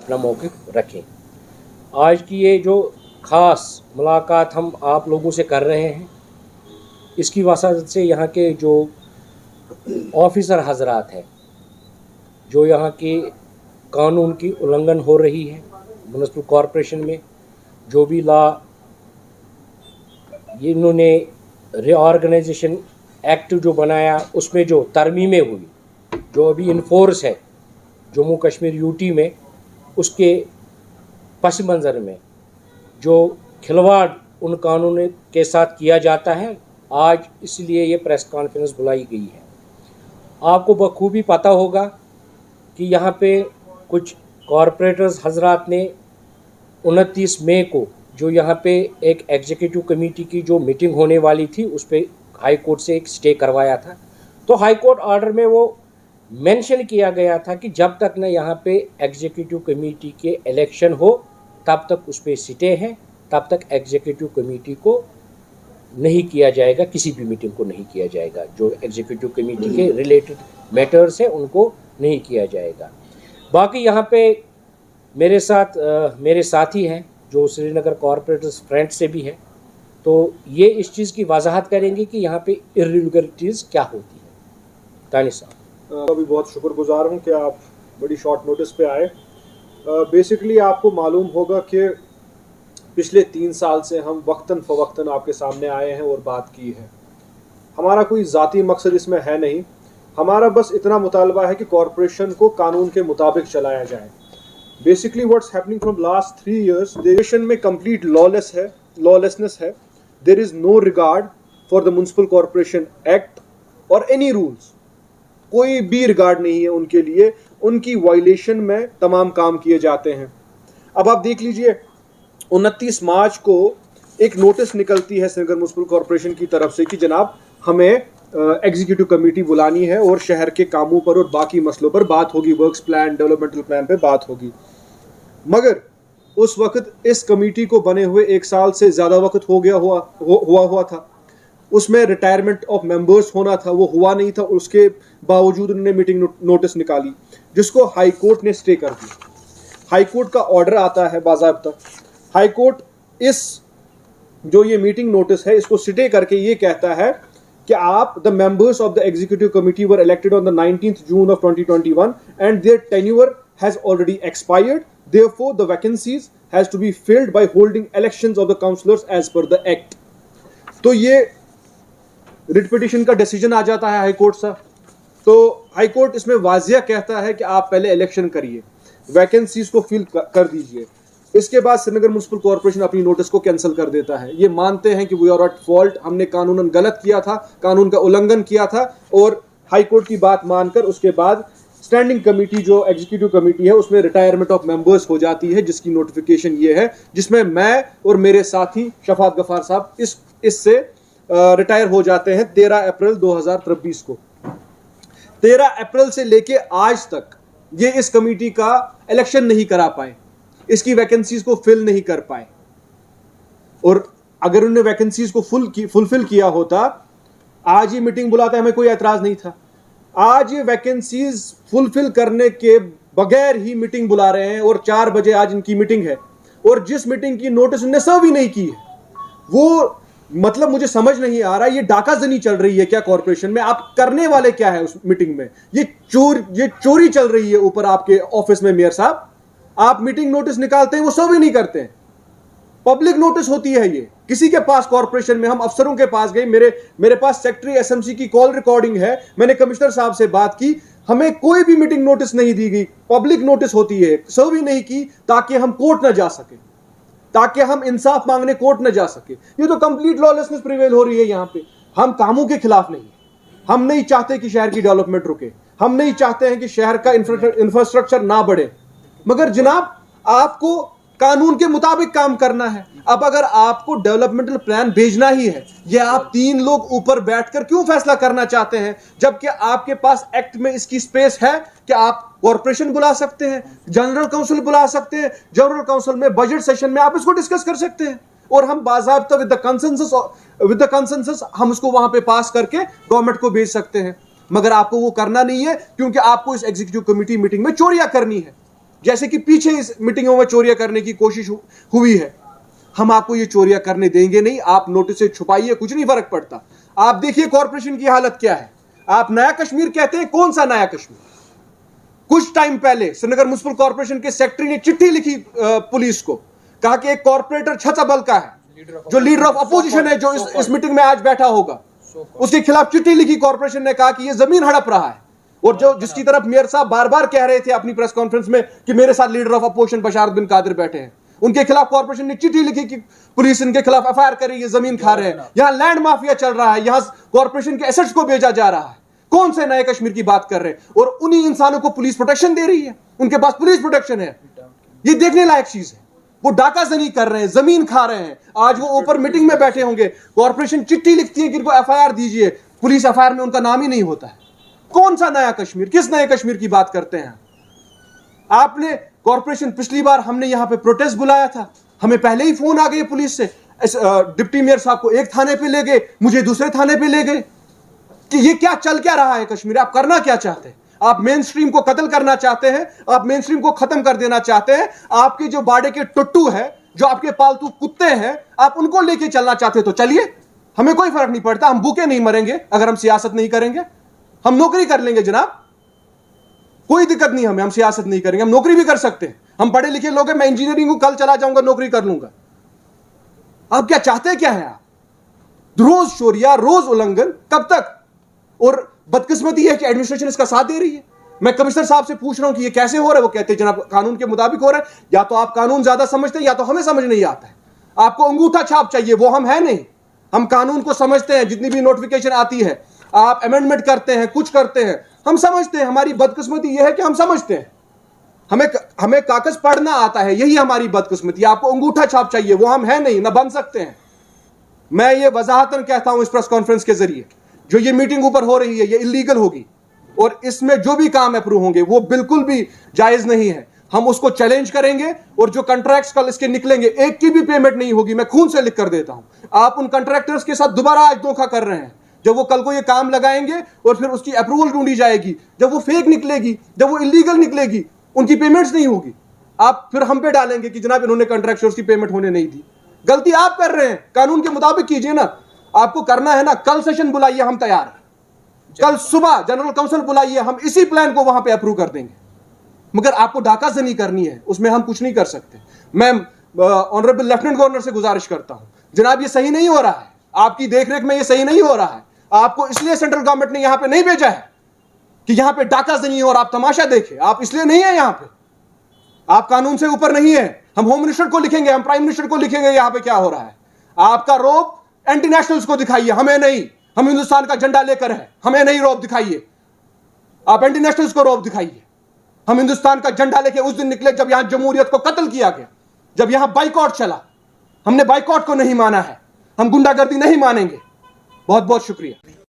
अपना मौक़िफ़ रखें। आज की ये जो ख़ास मुलाकात हम आप लोगों से कर रहे हैं, इसकी वसात से यहाँ के जो ऑफ़िसर हज़रात हैं, जो यहाँ की कानून की उल्लंघन हो रही है म्युनिसिपल कॉरपोरेशन में, जो भी लॉ इन्होंने रीऑर्गेनाइजेशन एक्ट जो बनाया उसमें जो तरमीमें हुई, जो अभी इन्फोर्स है जम्मू कश्मीर यूटी में, उसके पस मंज़र में जो खिलवाड़ उन कानूनों के साथ किया जाता है, आज इसलिए ये प्रेस कॉन्फ्रेंस बुलाई गई है। आपको बखूबी पता होगा कि यहाँ पे कुछ कॉरपोरेटर्स हजरात ने 29 मई को जो यहाँ पे एक एग्जीक्यूटिव कमेटी की जो मीटिंग होने वाली थी, उस पर हाई कोर्ट से एक स्टे करवाया था। तो हाई कोर्ट ऑर्डर में वो मेंशन किया गया था कि जब तक न यहाँ पे एग्जीक्यूटिव कमेटी के इलेक्शन हो तब तक उस पर स्टे है, तब तक एग्जीक्यूटिव कमेटी को नहीं किया जाएगा, किसी भी मीटिंग को नहीं किया जाएगा। जो एग्जीक्यूटिव कमेटी के रिलेटेड मैटर्स हैं उनको नहीं किया जाएगा। बाकी यहाँ पे मेरे साथ मेरे साथी हैं जो श्रीनगर कॉरपोरेटर्स फ्रंट से भी है, तो ये इस चीज़ की वजाहत करेंगे कि यहाँ पे इर्रेगुलरिटीज़ क्या होती है। तानी साहब, अभी बहुत शुक्रगुजार हूँ कि आप बड़ी शॉर्ट नोटिस पे आए। बेसिकली आपको मालूम होगा कि पिछले 3 साल से हम वक्तन फ़वक्तन आपके सामने आए हैं और बात की है। हमारा कोई ज़ाती मकसद इसमें है नहीं, हमारा बस इतना मुतालबा है कि कॉरपोरेशन को कानून के मुताबिक चलाया जाए। Basically what's happening from last 3 years, देशन में कंप्लीट लॉलेसनेस है। There is no regard for the municipal corporation act और एनी रूल्स, कोई भी रिगार्ड नहीं है उनके लिए। उनकी वायलेशन में तमाम काम किए जाते हैं। अब आप देख लीजिए, 29 मार्च को एक नोटिस निकलती है श्रीनगर म्युनिसिपल कॉरपोरेशन की तरफ से कि जनाब हमें एग्जीक्यूटिव कमेटी बुलानी है और शहर के कामों पर और बाकी मसलों पर बात होगी, वर्क्स प्लान, डेवलपमेंटल प्लान पे बात होगी। मगर उस वक्त इस कमेटी को बने हुए 1 साल से ज़्यादा वक्त हो गया हुआ था। उसमें रिटायरमेंट ऑफ मेंबर्स होना था, वो हुआ नहीं था। उसके बावजूद उन्होंने मीटिंग नोटिस निकाली जिसको हाई कोर्ट ने स्टे कर दी। हाई कोर्ट का ऑर्डर आता है बाज़ाब्ता। हाई कोर्ट इस जो ये मीटिंग नोटिस है इसको स्टे करके ये कहता है कि आप the members of the executive committee were elected on the 19th June of 2021 and their tenure has already expired, therefore the vacancies has to be filled by holding elections of the councillors as per the act. तो ये writ petition का decision आ जाता है high court से। तो high court इसमें वाजिया कहता है कि आप पहले इलेक्शन करिए, वैकेंसीज को फिल कर दीजिए। इसके बाद श्रीनगर म्युनिसिपल कॉरपोरेशन अपनी नोटिस को कैंसिल कर देता है। ये मानते हैं कि वी आर एट फॉल्ट, हमने कानूनन गलत किया था, कानून का उल्लंघन किया था, और हाई कोर्ट की बात मानकर उसके बाद स्टैंडिंग कमेटी जो एग्जीक्यूटिव कमेटी है उसमें रिटायरमेंट ऑफ मेंबर्स हो जाती है, जिसकी नोटिफिकेशन ये है, जिसमें मैं और मेरे साथी शफात गफार साहब इससे रिटायर हो जाते हैं 13 अप्रैल 2023 को। 13 अप्रैल से लेके आज तक ये इस कमेटी का इलेक्शन नहीं करा पाए, इसकी वैकेंसीज को फिल नहीं कर पाए। और अगर उन्होंने वैकेंसीज को फुलफिल किया होता, आज ये मीटिंग बुलाता, हमें कोई एतराज नहीं था। आज ये वैकेंसीज फुलफिल करने के बगैर ही मीटिंग बुला रहे हैं और 4 बजे आज इनकी मीटिंग है, और जिस मीटिंग की नोटिस उन्होंने सर्व ही नहीं की है, वो मतलब मुझे समझ नहीं आ रहा ये डाकाजनी चल रही है क्या कॉर्पोरेशन में? आप करने वाले क्या है उस मीटिंग में? ये चोरी चल रही है ऊपर आपके ऑफिस में मेयर साहब। आप मीटिंग नोटिस निकालते हैं, वो सर्व ही नहीं करते हैं। पब्लिक नोटिस होती है ये किसी के पास कॉर्पोरेशन में। हम अफसरों के पास गए, मेरे पास सेक्रेटरी एसएमसी की कॉल रिकॉर्डिंग है, मैंने कमिश्नर साहब से बात की, हमें कोई भी मीटिंग नोटिस नहीं दी गई। पब्लिक नोटिस होती है, सर्व ही नहीं की, ताकि हम कोर्ट ना जा सके, ताकि हम इंसाफ मांगने कोर्ट न जा सके। ये तो कंप्लीट लॉलेसनेस प्रिवेल हो रही है यहाँ पे। हम कामों के खिलाफ नहीं, हम नहीं चाहते कि शहर की डेवलपमेंट रुके, हम नहीं चाहते हैं कि शहर का इंफ्रास्ट्रक्चर ना बढ़े, मगर जनाब आपको कानून के मुताबिक काम करना है। अब अगर आपको डेवलपमेंटल प्लान भेजना ही है, ये आप 3 लोग ऊपर बैठकर क्यों फैसला करना चाहते हैं, जबकि आपके पास एक्ट में इसकी स्पेस है कि आप कॉर्पोरेशन बुला सकते हैं, जनरल काउंसिल बुला सकते हैं, जनरल काउंसिल में बजट सेशन में आप इसको डिस्कस कर सकते हैं, और हम बाज़ाब्ता विद द कंसेंसस हम इसको वहां पे पास करके गवर्नमेंट को भेज सकते हैं। मगर आपको वो करना नहीं है, क्योंकि आपको इस एग्जीक्यूटिव कमेटी मीटिंग में चोरियां करनी है। जैसे कि पीछे इस मीटिंगों में चोरियां करने की कोशिश हुई है। हम आपको ये चोरियां करने देंगे नहीं। आप नोटिस से छुपाइए, कुछ नहीं फर्क पड़ता। आप देखिए कॉरपोरेशन की हालत क्या है। आप नया कश्मीर कहते हैं, कौन सा नया कश्मीर? कुछ टाइम पहले श्रीनगर म्युनिसिपल कॉर्पोरेशन के सेक्रेटरी ने चिट्ठी लिखी पुलिस को, कहा कि एक कॉर्पोरेटर छछबल का है, जो लीडर ऑफ अपोजिशन है, जो इस मीटिंग में आज बैठा होगा, उसके खिलाफ चिट्ठी लिखी। कॉर्पोरेशन ने कहा कि ये जमीन हड़प रहा है, और जो जिसकी तरफ मेयर साहब बार बार कह रहे थे अपनी प्रेस कॉन्फ्रेंस में कि मेरे साथ लीडर ऑफ अपोजिशन बशार बिन कादिर बैठे हैं, उनके खिलाफ कॉर्पोरेशन ने चिट्ठी लिखी कि पुलिस इनके खिलाफ एफआईआर करे, ये जमीन खा रहे हैं, यहां लैंड माफिया चल रहा है, यहां कॉर्पोरेशन के एसेट्स को बेचा जा रहा है। कौन से नए कश्मीर की बात कर रहे हैं? और उन्हीं इंसानों को पुलिस प्रोटेक्शन दे रही है, उनके पास पुलिस प्रोटेक्शन है। ये देखने लायक चीज है। वो डाकाजनी कर रहे हैं, जमीन खा रहे हैं। आज वो ऊपर मीटिंग में बैठे होंगे, कॉर्पोरेशन चिट्ठी लिखती है कि इनको एफआईआर दीजिए, पुलिस एफआईआर में उनका नाम ही नहीं होता है। कौन सा नया कश्मीर? किस नए कश्मीर की बात करते हैं आपने? कॉर्पोरेशन, पिछली बार हमने यहां पे प्रोटेस्ट बुलाया था, हमें पहले ही फोन आ गए पुलिस से, डिप्टी मेयर साहब को एक थाने पे ले गए, मुझे दूसरे थाने पे ले गए, कि ये क्या चल क्या रहा है कश्मीर? आप करना क्या चाहते हैं? आप मेन स्ट्रीम को कत्ल करना चाहते हैं, आप मेन स्ट्रीम को खत्म कर देना चाहते हैं। आपके जो बाड़े के टुट्टू है, जो आपके पालतू कुत्ते हैं, आप उनको लेके चलना चाहते तो चलिए, हमें कोई फर्क नहीं पड़ता। हम भूखे नहीं मरेंगे अगर हम सियासत नहीं करेंगे। हम नौकरी कर लेंगे जनाब, कोई दिक्कत नहीं हमें, हम सियासत नहीं करेंगे, हम नौकरी भी कर सकते हैं। हम पढ़े लिखे लोग हैं, मैं इंजीनियरिंग को कल चला जाऊंगा, नौकरी कर लूंगा। आप क्या चाहते हैं? क्या है आप? रोज चोरिया, रोज उल्लंघन, कब तक? और बदकिस्मती है कि एडमिनिस्ट्रेशन इसका साथ दे रही है। मैं कमिश्नर साहब से पूछ रहा हूं कि ये कैसे हो रहा है, वो कहते हैं जनाब कानून के मुताबिक हो रहा है। या तो आप कानून ज्यादा समझते हैं, या तो हमें समझ नहीं आता है। आपको अंगूठा छाप चाहिए, वो हम है नहीं। हम कानून को समझते हैं, जितनी भी नोटिफिकेशन आती है, आप अमेंडमेंट करते हैं, कुछ करते हैं, हम समझते हैं। हमारी बदकिस्मती यह है कि हम समझते हैं, हमें कागज पढ़ना आता है, यही हमारी बदकिस्मती। आपको अंगूठा छाप चाहिए, वो हम है नहीं, ना बन सकते हैं। मैं ये वजाहतन कहता हूं इस प्रेस कॉन्फ्रेंस के जरिए, जो ये मीटिंग ऊपर हो रही है, ये इलीगल होगी, और इसमें जो भी काम अप्रूव होंगे वो बिल्कुल भी जायज नहीं है। हम उसको चैलेंज करेंगे, और जो कॉन्ट्रैक्ट्स कल इसके निकलेंगे, एक की भी पेमेंट नहीं होगी। मैं खून से लिख कर देता हूं। आप उन कॉन्ट्रैक्टर्स के साथ दोबारा आज धोखा कर रहे हैं। जब वो कल को ये काम लगाएंगे और फिर उसकी अप्रूवल ढूंढी जाएगी, जब वो फेक निकलेगी, जब वो इलीगल निकलेगी, उनकी पेमेंट्स नहीं होगी, आप फिर हम पे डालेंगे कि जनाब इन्होंने कॉन्ट्रैक्टर्स की पेमेंट होने नहीं दी। गलती आप कर रहे हैं, कानून के मुताबिक कीजिए ना। आपको करना है ना, कल सेशन बुलाइए, हम तैयार हैं। कल सुबह जनरल काउंसिल बुलाइए, हम इसी प्लान को वहां पे अप्रूव कर देंगे। मगर आपको डाकाजनी करनी है, उसमें हम कुछ नहीं कर सकते। मैं ऑनरेबल लेफ्टिनेंट गवर्नर से गुजारिश करता हूं, जनाब ये सही नहीं हो रहा है, आपकी देखरेख में ये सही नहीं हो रहा है। आपको इसलिए सेंट्रल गवर्नमेंट ने यहां पे नहीं भेजा है कि यहां पे डाकाजनी हो और आप तमाशा देखें। आप इसलिए नहीं है यहां पे, आप कानून से ऊपर नहीं है। हम होम मिनिस्टर को लिखेंगे, हम प्राइम मिनिस्टर को लिखेंगे यहां पे क्या हो रहा है। आपका रोब एंटी नेशनल्स को दिखाइए, हमें नहीं। हम हिंदुस्तान का झंडा लेकर है, हमें नहीं रोब दिखाइए। आप एंटी नेशनल्स को रोब दिखाइए। हम हिंदुस्तान का झंडा लेके उस दिन निकले जब यहां जमहूरियत को कत्ल किया गया, जब यहां बाइकआउट चला। हमने बाइकआउट को नहीं माना है, हम गुंडागर्दी नहीं मानेंगे। बहुत बहुत शुक्रिया।